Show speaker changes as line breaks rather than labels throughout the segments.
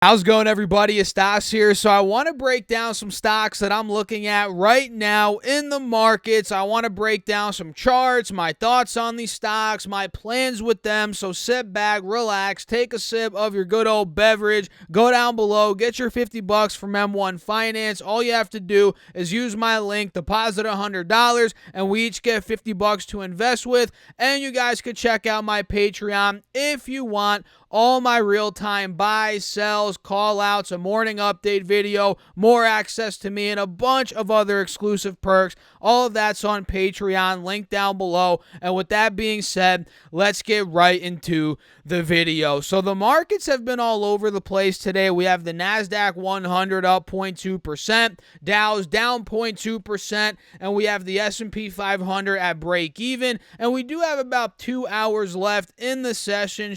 How's it going, everybody? It's Stas here. So I want to break down some stocks that I'm looking at right now in the markets. I want to break down some charts, my thoughts on these stocks, my plans with them. So sit back, relax, take a sip of your good old beverage, go down below, get your $50 from M1 Finance. All you have to do is use my link, deposit $100, and we each get $50 to invest with. And you guys could check out my Patreon if you want. All my real-time buys, sells, call-outs, a morning update video, more access to me, and a bunch of other exclusive perks. All of that's on Patreon, link down below. And with that being said, let's get right into the video. So the markets have been all over the place today. We have the NASDAQ 100 up 0.2%, Dow's down 0.2%, and we have the S&P 500 at break even. And we do have about 2 hours left in the session,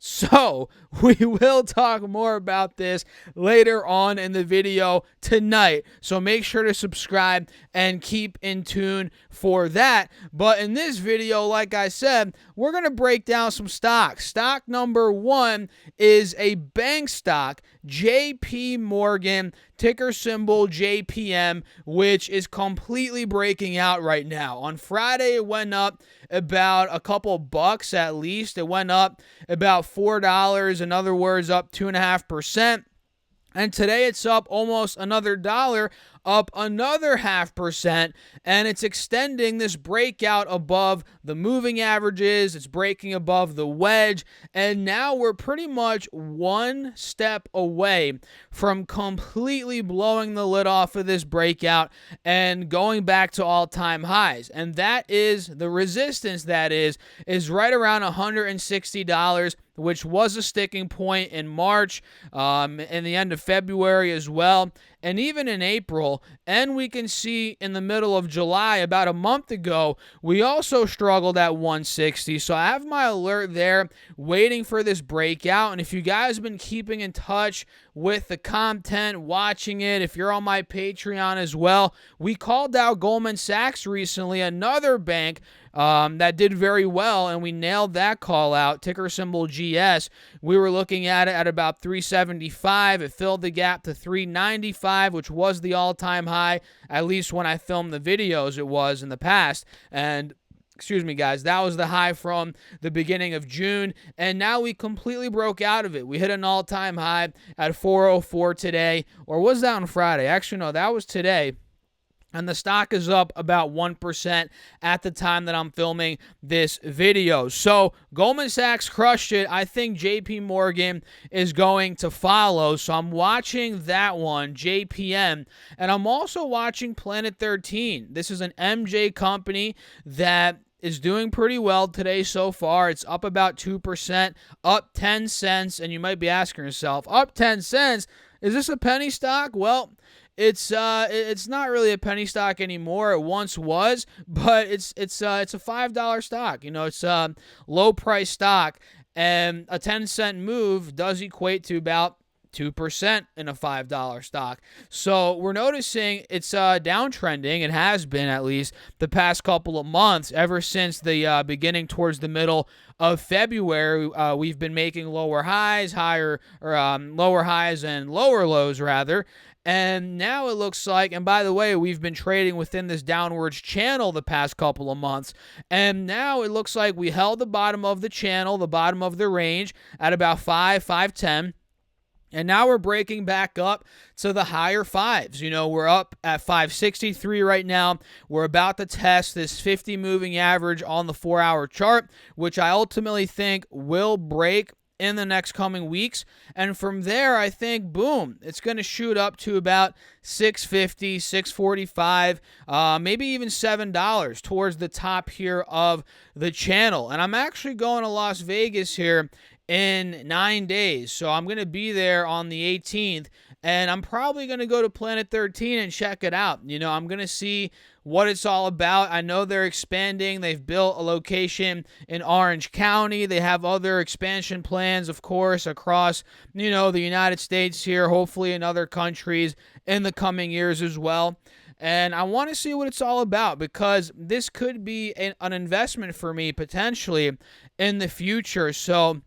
so we will talk more about this later on in the video tonight. So make sure to subscribe and keep in tune for that. But in this video, like I said, we're going to break down some stocks. Stock number one is a bank stock, JP Morgan, ticker symbol JPM, which is completely breaking out right now. On Friday, it went up about a couple bucks at least. It went up about $4. In other words, up 2.5%. And today it's up almost another dollar, up another 0.5%, and it's extending this breakout above the moving averages. It's breaking above the wedge, and now we're pretty much one step away from completely blowing the lid off of this breakout and going back to all-time highs. And that is the resistance that is right around $160, which was a sticking point in March, in the end of February as well, and even in April. And we can see in the middle of July, about a month ago, we also struggled at 160. So I have my alert there waiting for this breakout. And if you guys have been keeping in touch with the content, watching it, if you're on my Patreon as well, we called out Goldman Sachs recently, another bank that did very well, and we nailed that call out, ticker symbol GS. We were looking at it at about 375. It filled the gap to 395, which was the all-time high, at least when I filmed the videos it was in the past. And excuse me, guys, that was the high from the beginning of June, and now we completely broke out of it. We hit an all-time high at 404 today, or was that on Friday? Actually, no, that was today. And the stock is up about 1% at the time that I'm filming this video. So Goldman Sachs crushed it. I think JP Morgan is going to follow. So I'm watching that one, JPM. And I'm also watching Planet 13. This is an MJ company that is doing pretty well today so far. It's up about 2%, up 10 cents. And you might be asking yourself, up 10 cents? Is this a penny stock? Well, it's not really a penny stock anymore. It once was, but it's a $5 stock. You know, it's a low price stock, and a 10-cent move does equate to about 2% in a $5 stock. So we're noticing it's downtrending. It has been, at least the past couple of months, ever since the beginning towards the middle of February. We've been making lower highs and lower lows rather. And now it looks like, and by the way, we've been trading within this downwards channel the past couple of months, and now it looks like we held the bottom of the channel, the bottom of the range at about 510. And now we're breaking back up to the higher fives. You know, we're up at 563 right now. We're about to test this 50 moving average on the 4-hour chart, which I ultimately think will break in the next coming weeks. And from there, I think, boom, it's going to shoot up to about $6.50, $6.45, maybe even $7 towards the top here of the channel. And I'm actually going to Las Vegas here in 9 days. So I'm going to be there on the 18th, and I'm probably going to go to Planet 13 and check it out. You know, I'm going to see what it's all about. I know they're expanding. They've built a location in Orange County. They have other expansion plans, of course, across, you know, the United States here, hopefully in other countries in the coming years as well. And I want to see what it's all about, because this could be an investment for me potentially in the future. So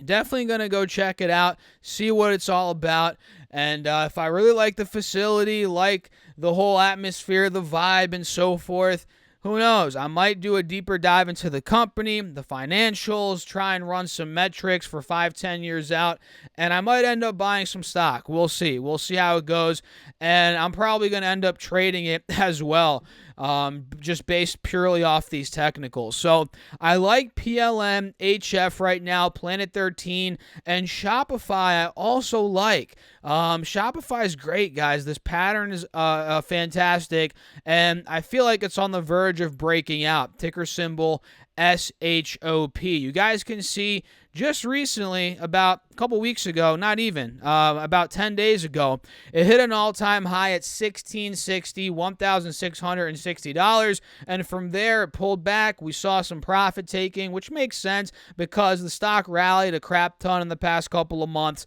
Definitely going to go check it out, see what it's all about. And if I really like the facility, like the whole atmosphere, the vibe, and so forth, who knows? I might do a deeper dive into the company, the financials, try and run some metrics for 5-10 years out, and I might end up buying some stock. We'll see. We'll see how it goes. And I'm probably going to end up trading it as well, just based purely off these technicals. So I like PLM, HF right now, Planet 13, and Shopify I also like. Shopify is great, guys. This pattern is fantastic, and I feel like it's on the verge of breaking out. Ticker symbol SHOP. You guys can see just recently, about a couple weeks ago, not even, about 10 days ago, it hit an all-time high at $1,660, $1,660, and from there it pulled back. We saw some profit taking, which makes sense because the stock rallied a crap ton in the past couple of months.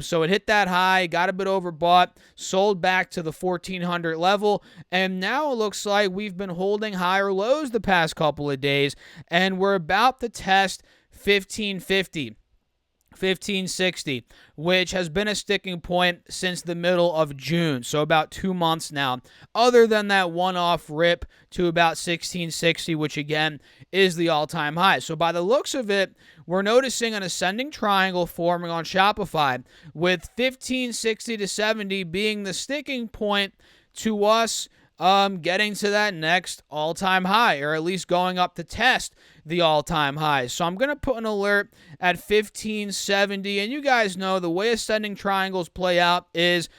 So it hit that high, got a bit overbought, sold back to the 1,400 level, and now it looks like we've been holding higher lows the past couple of days, and we're about to test 1550, 1560, which has been a sticking point since the middle of June, so about 2 months now, other than that one-off rip to about 1660, which again is the all-time high. So by the looks of it, we're noticing an ascending triangle forming on Shopify, with 1560 to 70 being the sticking point to us getting to that next all-time high, or at least going up to test the all-time high. So I'm going to put an alert at 1570, and you guys know the way ascending triangles play out is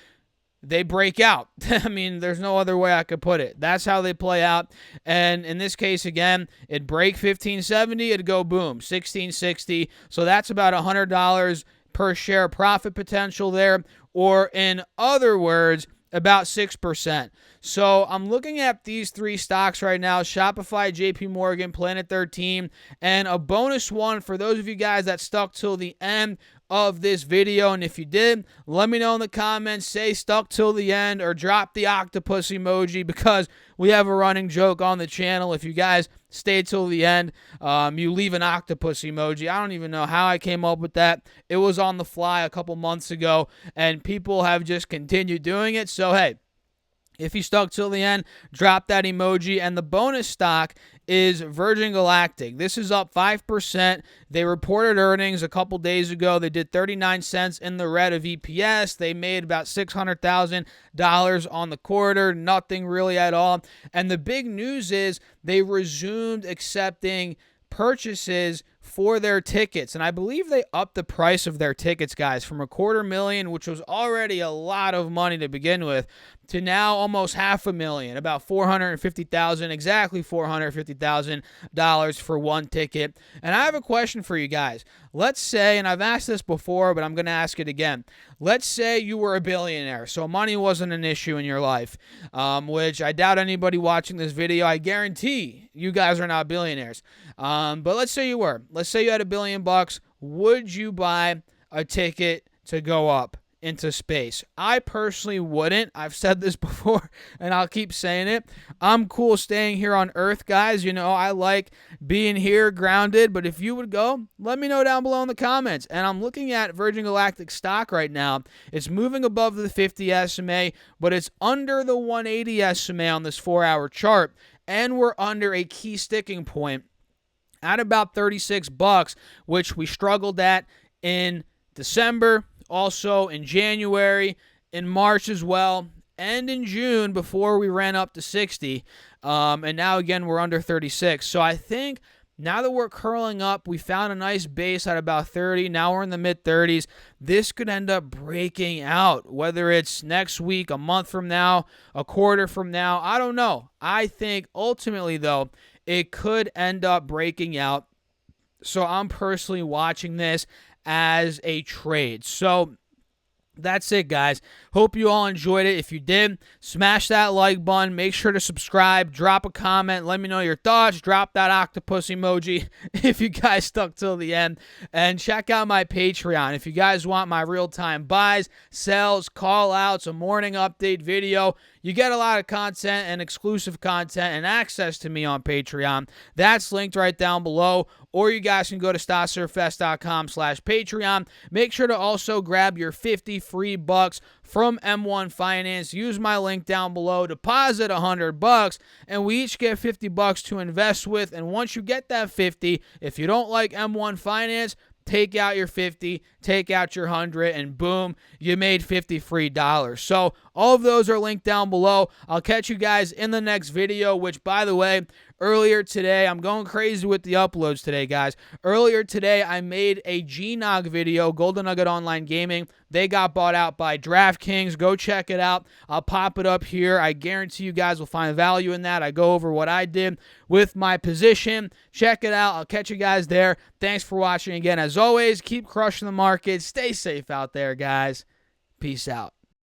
they break out. I mean, there's no other way I could put it. That's how they play out. And in this case, again, it'd break 1570, it'd go boom, 1660. So that's about $100 per share profit potential there, or in other words, about 6%. So I'm looking at these three stocks right now: Shopify, JP Morgan, Planet 13, and a bonus one for those of you guys that stuck till the end of this video. And if you did, let me know in the comments, say stuck till the end, or drop the octopus emoji, because we have a running joke on the channel. If you guys stay till the end, you leave an octopus emoji. I don't even know how I came up with that. It was on the fly a couple months ago, and people have just continued doing it. So hey, if you stuck till the end, drop that emoji. And the bonus stock is Virgin Galactic. This is up 5%. They reported earnings a couple days ago. They did 39 cents in the red of EPS. They made about $600,000 on the quarter. Nothing really at all. And the big news is they resumed accepting purchases for their tickets, and I believe they upped the price of their tickets, guys, from $250,000, which was already a lot of money to begin with, to now almost $500,000, about $450,000, exactly $450,000 for one ticket. And I have a question for you guys. Let's say, and I've asked this before, but I'm going to ask it again. Let's say you were a billionaire, so money wasn't an issue in your life, which I doubt anybody watching this video. I guarantee you guys are not billionaires. But let's say you were. Let's say you had $1 billion. Would you buy a ticket to go up into space? I personally wouldn't. I've said this before, and I'll keep saying it. I'm cool staying here on Earth, guys. You know, I like being here grounded, but if you would go, let me know down below in the comments. And I'm looking at Virgin Galactic stock right now. It's moving above the 50 SMA, but it's under the 180 SMA on this 4-hour chart, and we're under a key sticking point at about $36, which we struggled at in December, also in January, in March as well, and in June before we ran up to 60. And now again we're under 36. So I think now that we're curling up, we found a nice base at about 30. Now we're in the mid-30s. This could end up breaking out, whether it's next week, a month from now, a quarter from now. I don't know. I think ultimately, though, it could end up breaking out. So I'm personally watching this as a trade. So That's it, guys. Hope you all enjoyed it. If you did, smash that like button. Make sure to subscribe. Drop a comment. Let me know your thoughts. Drop that octopus emoji if you guys stuck till the end. And check out my Patreon. If you guys want my real-time buys, sells, call-outs, a morning update video, you get a lot of content and exclusive content and access to me on Patreon. That's linked right down below. Or you guys can go to StasserFest.com/Patreon. Make sure to also grab your 50 free bucks from M1 Finance. Use my link down below. Deposit $100, and we each get 50 bucks to invest with. And once you get that 50, if you don't like M1 Finance, take out your 50, take out your 100, and boom, you made 50 free dollars. So all of those are linked down below. I'll catch you guys in the next video, which, by the way, earlier today, I'm going crazy with the uploads today, guys. Earlier today, I made a GNOG video, Golden Nugget Online Gaming. They got bought out by DraftKings. Go check it out. I'll pop it up here. I guarantee you guys will find value in that. I go over what I did with my position. Check it out. I'll catch you guys there. Thanks for watching again. As always, keep crushing the market. Stay safe out there, guys. Peace out.